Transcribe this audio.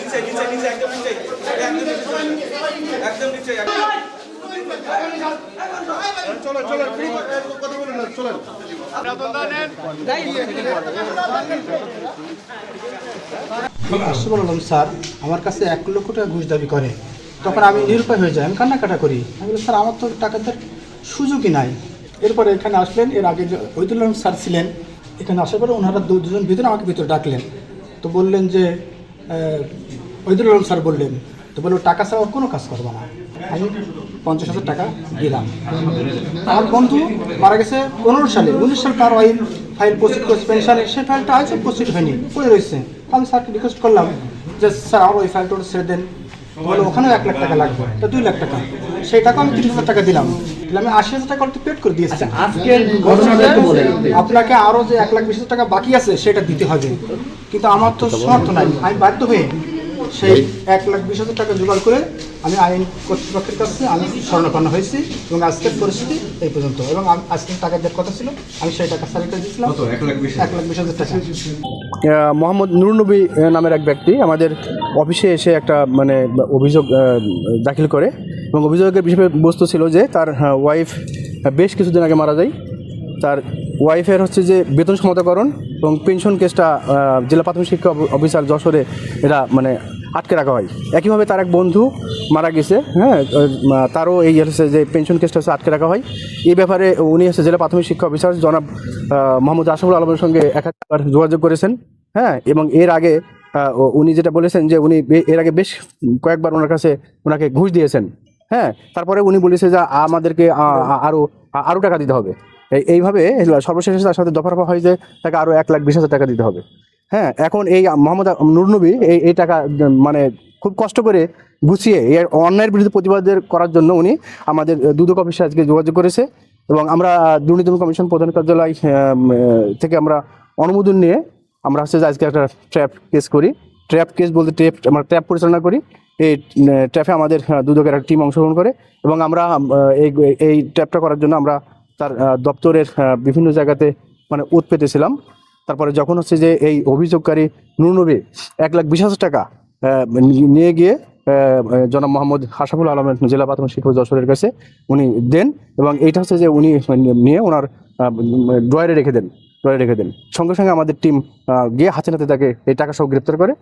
নিচে নিচে নিচে একদম নিচে একদম নিচে চলো চলো কথা বলুন চলো বললাম স্যার আমার কাছে 1 লক্ষ টাকা ঘুষ দাবি করে, তখন আমি নিরুপায় হয়ে যাই, আমি কান্নাকাটা করি। আমি বলি স্যার আমার তো টাকাতে সুযোগই নাই। এরপরে এখানে আসলেন, এর আগে যে ওইদুল্লাহ স্যার ছিলেন, এখানে আসার পরে ওনারা দুজন ভিতরে আমাকে ভিতরে ডাকলেন। তো বললেন যে ওইদুল্লাহ স্যার বললেন, তো বললো টাকা ছাড়া ওর কোনো কাজ করবো না। আমি 50,000 টাকা দিলাম। আমার বন্ধু মারা গেছে 15 সালে, 19 সাল তার ওই ফাইল প্রসিড করছে পেনশনে, সেই ফাইলটা হয়তো প্রসিড হয়নি, পড়ে রয়েছে। আমি স্যারকে রিকোয়েস্ট করলাম যে স্যার আমার ওই ফাইলটা ছেড়ে দেন। বলে ওখানেও 1 লাখ টাকা লাগবে, তা 2 লাখ টাকা, সেই টাকা আমি 30,000 টাকা দিলাম। আমি 80,000 টাকা অলরেডি পেড করে দিয়েছি। আপনাকে আরও যে 1,20,000 টাকা বাকি আছে সেটা দিতে হবে, কিন্তু আমার তো সামর্থ্য নাই। আমি বাধ্য হয়ে সেই 1,20,000 টাকা জোগাড় করে আমি আইন কর্তৃপক্ষের কাছে আমি শরণাপন্ন হয়েছি এবং আজকের পরিস্থিতি এই পর্যন্ত। এবং আজকে টাকা দেওয়ার কথা ছিল, আমি সেই টাকা স্যারের কাছে দিয়েছিলাম 1,20,000 টাকা। মোহাম্মদ নুর নবী নামের এক ব্যক্তি আমাদের অফিসে এসে একটা মানে অভিযোগ দাখিল করে, এবং অভিযোগের বিষয়বস্তু ছিল যে তার ওয়াইফ বেশ কিছুদিন আগে মারা যায়। তার ওয়াইফের হচ্ছে যে বেতন সমতাকরণ এবং পেনশন কেসটা জেলা প্রাথমিক শিক্ষা অফিসার যশোরে এরা মানে আটকে রাখা হয়। একইভাবে তার এক বন্ধু মারা গেছে, হ্যাঁ, তারও এই হচ্ছে যে পেনশন কেসটা হচ্ছে আটকে রাখা হয়। এই ব্যাপারে উনি হচ্ছে জেলা প্রাথমিক শিক্ষা অফিসার জনাব মোহাম্মদ আশরাফুল আলমের সঙ্গে একাধিকবার যোগাযোগ করেছেন, হ্যাঁ, এবং এর আগে উনি যেটা বলেছেন যে উনি এর আগে বেশ কয়েকবার ওনাকে ঘুষ দিয়েছেন, হ্যাঁ। তারপরে উনি বলেছে যে আমাদেরকে আরও টাকা দিতে হবে। এইভাবে সর্বশেষে তার সাথে দফারফা হয় যে তাকে আরও 1,20,000 টাকা দিতে হবে, হ্যাঁ। এখন এই মোহাম্মদ নুর নবী এই টাকা মানে খুব কষ্ট করে গুছিয়ে এই অন্যায়ের বিরুদ্ধে প্রতিবাদের করার জন্য উনি আমাদের দুদক অফিসে আজকে যোগাযোগ করেছে, এবং আমরা দুর্নীতি কমিশন প্রধান কার্যালয় থেকে আমরা অনুমোদন নিয়ে আমরা হচ্ছে যে আজকে একটা ট্র্যাপ কেস করি। ট্র্যাপ কেস বলতে আমরা ট্র্যাপ পরিচালনা করি। এই ট্র্যাপে আমাদের দুদকের একটা টিম অংশগ্রহণ করে, এবং আমরা এই ট্র্যাপটা করার জন্য আমরা তার দপ্তরের বিভিন্ন জায়গাতে মানে ওত পেতেছিলাম। তারপরে যখন হচ্ছে যে এই অভিযোগকারী নুর নবী 1,20,000 টাকা নিয়ে গিয়ে জনাব মোহাম্মদ আশরাফুল আলমের জেলা প্রাথমিক শিক্ষক যশোরের কাছে উনি দেন, এবং এইটা হচ্ছে যে উনি নিয়ে ওনার ড্রয়ারে রেখে দেন। সঙ্গে সঙ্গে আমাদের টিম গিয়ে হাতে নাতে তাকে এই টাকা সহ গ্রেপ্তার করে।